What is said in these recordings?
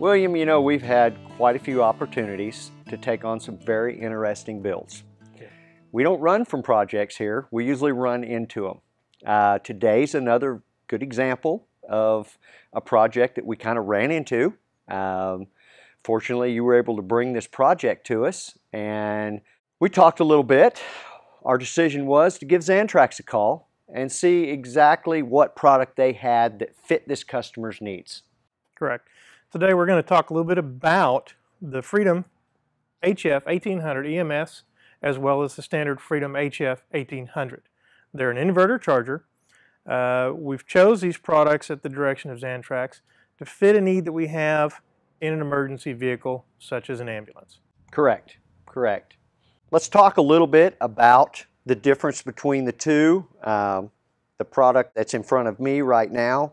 William, you know, we've had quite a few opportunities to take on some very interesting builds. We don't run from projects here, we usually run into them. Today's another good example of a project that we kind of ran into. Fortunately, you were able to bring this project to us, and we talked a little bit. Our decision was to give Xantrex a call and see exactly what product they had that fit this customer's needs. Correct. Today we're going to talk a little bit about the Freedom HF 1800 EMS as well as the standard Freedom HF 1800. They're an inverter charger. We've chose these products at the direction of Xantrex to fit a need that we have in an emergency vehicle such as an ambulance. Correct, correct. Let's talk a little bit about the difference between the two. The product that's in front of me right now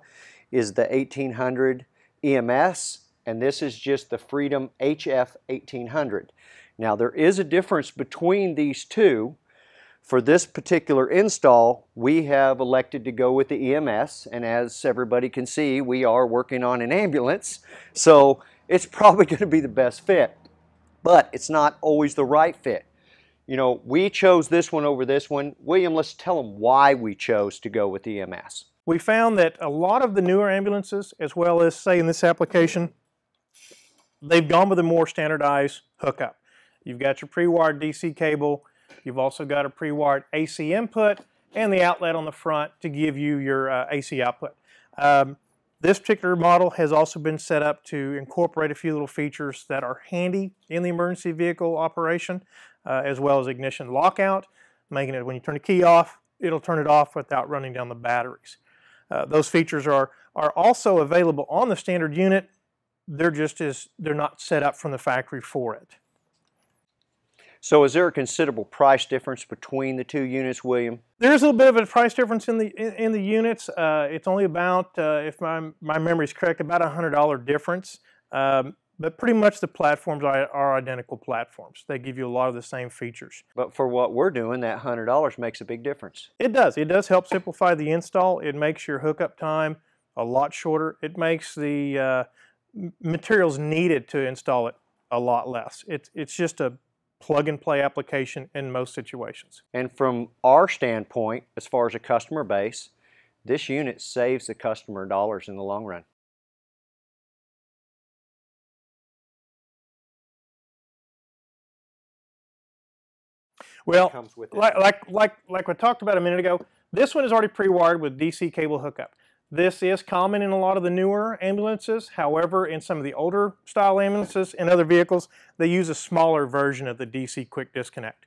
is the 1800 EMS, and this is just the Freedom HF 1800. Now there is a difference between these two. For this particular install, we have elected to go with the EMS, and as everybody can see, we are working on an ambulance, so it's probably going to be the best fit, but it's not always the right fit. You know, we chose this one over this one. William, let's tell them why we chose to go with EMS. We found that a lot of the newer ambulances, as well as, say, in this application, they've gone with a more standardized hookup. You've got your pre-wired DC cable, you've also got a pre-wired AC input, and the outlet on the front to give you your AC output. This particular model has also been set up to incorporate a few little features that are handy in the emergency vehicle operation, as well as ignition lockout, making it when you turn the key off, it'll turn it off without running down the batteries. Those features are also available on the standard unit. They're not set up from the factory for it. So is there a considerable price difference between the two units, William? There's a little bit of a price difference in the units. It's only about, if my memory is correct, about $100 difference. But pretty much the platforms are identical platforms. They give you a lot of the same features. But for what we're doing, that $100 makes a big difference. It does. It does help simplify the install. It makes your hookup time a lot shorter. It makes the materials needed to install it a lot less. It's just a plug-and-play application in most situations. And from our standpoint, as far as a customer base, this unit saves the customer dollars in the long run. Well, like we talked about a minute ago, this one is already pre-wired with DC cable hookup. This is common in a lot of the newer ambulances. However, in some of the older style ambulances and other vehicles, they use a smaller version of the DC quick disconnect.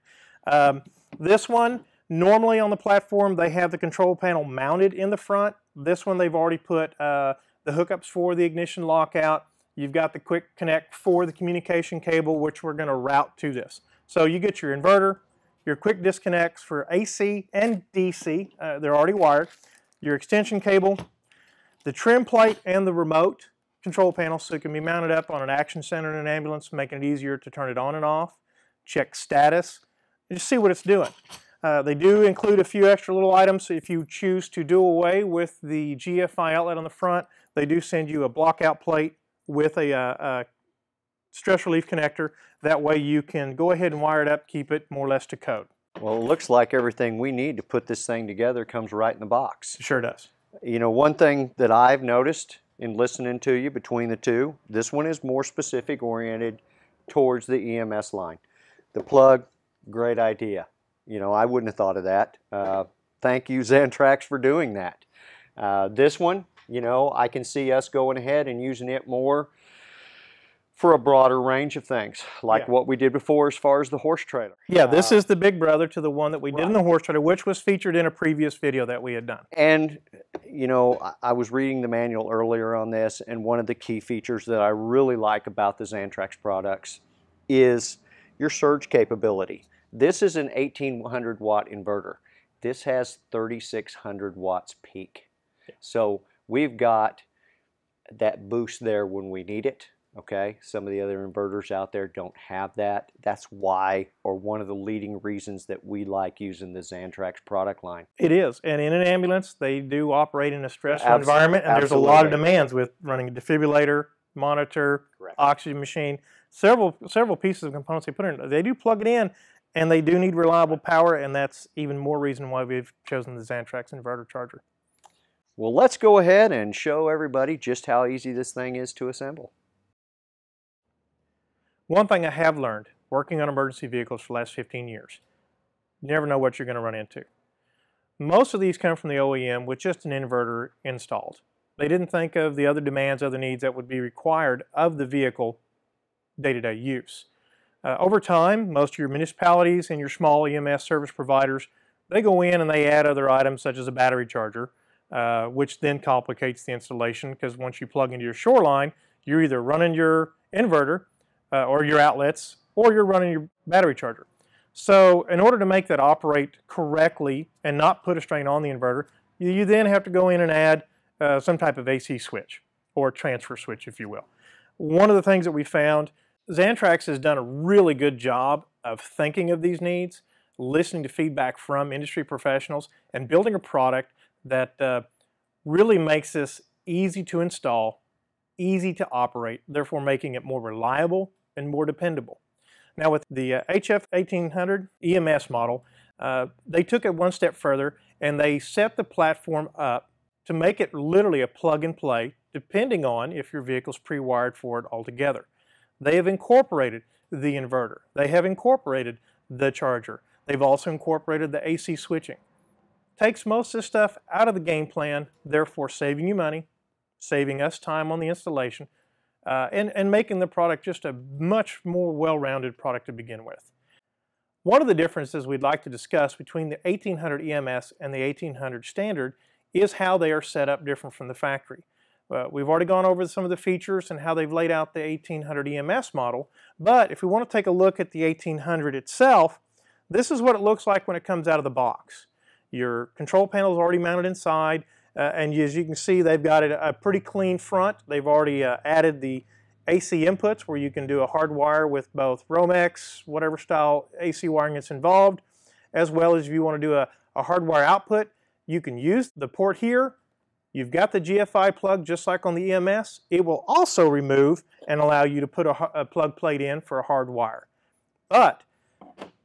This one, normally on the platform, they have the control panel mounted in the front. This one, they've already put the hookups for the ignition lockout. You've got the quick connect for the communication cable, which we're going to route to this. So you get your inverter, your quick disconnects for AC and DC, they're already wired, your extension cable, the trim plate and the remote control panel, so it can be mounted up on an action center in an ambulance, making it easier to turn it on and off, check status, and just see what it's doing. They do include a few extra little items. If you choose to do away with the GFI outlet on the front, they do send you a block-out plate with a stress relief connector. That way you can go ahead and wire it up, keep it more or less to code. Well, it looks like everything we need to put this thing together comes right in the box. It sure does. You know, one thing that I've noticed in listening to you between the two, this one is more specific oriented towards the EMS line. The plug, great idea. You know, I wouldn't have thought of that. Thank you, Xantrex, for doing that. This one, you know, I can see us going ahead and using it more for a broader range of things, like what we did before as far as the horse trailer. Yeah, this is the big brother to the one that we did in the horse trailer, which was featured in a previous video that we had done. And, you know, I was reading the manual earlier on this, and one of the key features that I really like about the Xantrex products is your surge capability. This is an 1800 watt inverter. This has 3600 watts peak. So we've got that boost there when we need it. Okay, some of the other inverters out there don't have that. That's why, or one of the leading reasons that we like using the Xantrex product line. It is, and in an ambulance, they do operate in a stressful environment, and there's a lot of demands with running a defibrillator, monitor, Correct. oxygen machine, several pieces of components they put in. They do plug it in, and they do need reliable power, and that's even more reason why we've chosen the Xantrex inverter charger. Well, let's go ahead and show everybody just how easy this thing is to assemble. One thing I have learned working on emergency vehicles for the last 15 years, you never know what you're going to run into. Most of these come from the OEM with just an inverter installed. They didn't think of the other demands, other needs that would be required of the vehicle day-to-day use. Over time, most of your municipalities and your small EMS service providers, they go in and they add other items such as a battery charger, which then complicates the installation because once you plug into your Shoreline, you're either running your inverter or your outlets, or you're running your battery charger. So in order to make that operate correctly and not put a strain on the inverter, you then have to go in and add some type of AC switch or transfer switch, if you will. One of the things that we found, Xantrex has done a really good job of thinking of these needs, listening to feedback from industry professionals, and building a product that really makes this easy to install, easy to operate, therefore making it more reliable and more dependable. Now with the HF 1800 EMS model, they took it one step further and they set the platform up to make it literally a plug and play depending on if your vehicle's pre-wired for it altogether. They have incorporated the inverter. They have incorporated the charger. They've also incorporated the AC switching. Takes most of this stuff out of the game plan, therefore saving you money, saving us time on the installation, and making the product just a much more well-rounded product to begin with. One of the differences we'd like to discuss between the 1800 EMS and the 1800 standard is how they are set up different from the factory. We've already gone over some of the features and how they've laid out the 1800 EMS model, but if we want to take a look at the 1800 itself, this is what it looks like when it comes out of the box. Your control panel is already mounted inside, and as you can see, they've got a pretty clean front. They've already added the AC inputs where you can do a hard wire with both Romex, whatever style AC wiring that's involved, as well as if you want to do a hardwire output, you can use the port here. You've got the GFI plug just like on the EMS. It will also remove and allow you to put a plug plate in for a hard wire. But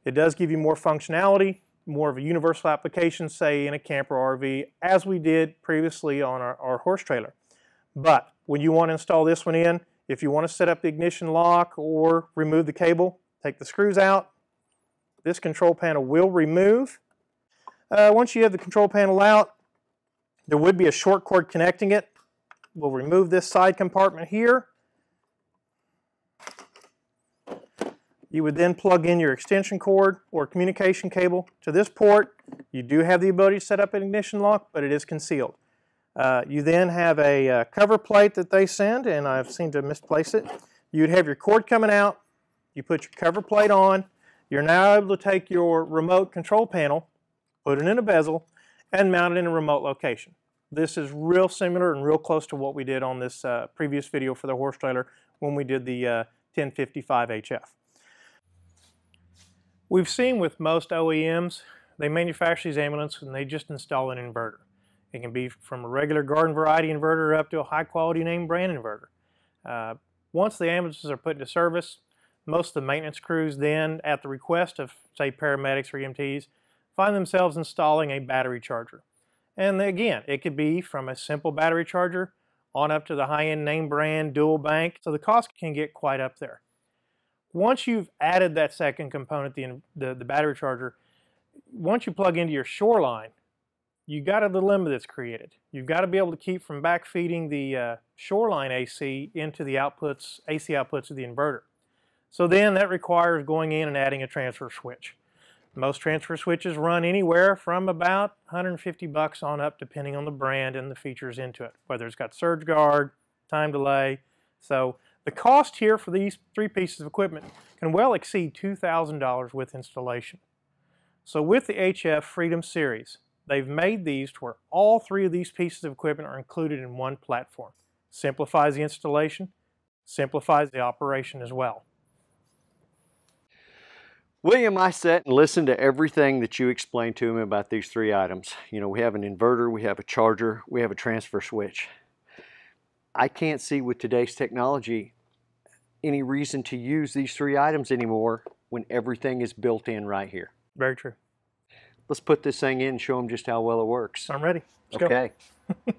it does give you more functionality, more of a universal application, say in a camper RV, as we did previously on our horse trailer. But when you want to install this one in, if you want to set up the ignition lock or remove the cable, take the screws out. This control panel will remove. Once you have the control panel out, there would be a short cord connecting it. We'll remove this side compartment here. You would then plug in your extension cord or communication cable to this port. You do have the ability to set up an ignition lock, but it is concealed. You then have a cover plate that they send, and I've seemed to misplace it. You'd have your cord coming out. You put your cover plate on. You're now able to take your remote control panel, put it in a bezel, and mount it in a remote location. This is real similar and real close to what we did on this previous video for the horse trailer when we did the 1055 HF. We've seen with most OEMs, they manufacture these ambulances and they just install an inverter. It can be from a regular garden variety inverter up to a high quality name brand inverter. Once the ambulances are put into service, most of the maintenance crews then, at the request of say paramedics or EMTs, find themselves installing a battery charger. And again, it could be from a simple battery charger on up to the high-end name brand dual bank, so the cost can get quite up there. Once you've added that second component, the battery charger, once you plug into your Shoreline, you got a dilemma that's created. You've got to be able to keep from backfeeding the Shoreline AC into the outputs, AC outputs of the inverter. So then that requires going in and adding a transfer switch. Most transfer switches run anywhere from about $150 on up, depending on the brand and the features into it, whether it's got surge guard, time delay. So the cost here for these three pieces of equipment can well exceed $2,000 with installation. So with the HF Freedom Series, they've made these to where all three of these pieces of equipment are included in one platform. Simplifies the installation, simplifies the operation as well. William, I sat and listened to everything that you explained to me about these three items. You know, we have an inverter, we have a charger, we have a transfer switch. I can't see with today's technology any reason to use these 3 items anymore when everything is built in right here. Very true. Let's put this thing in and show them just how well it works. I'm ready. Let's okay. go.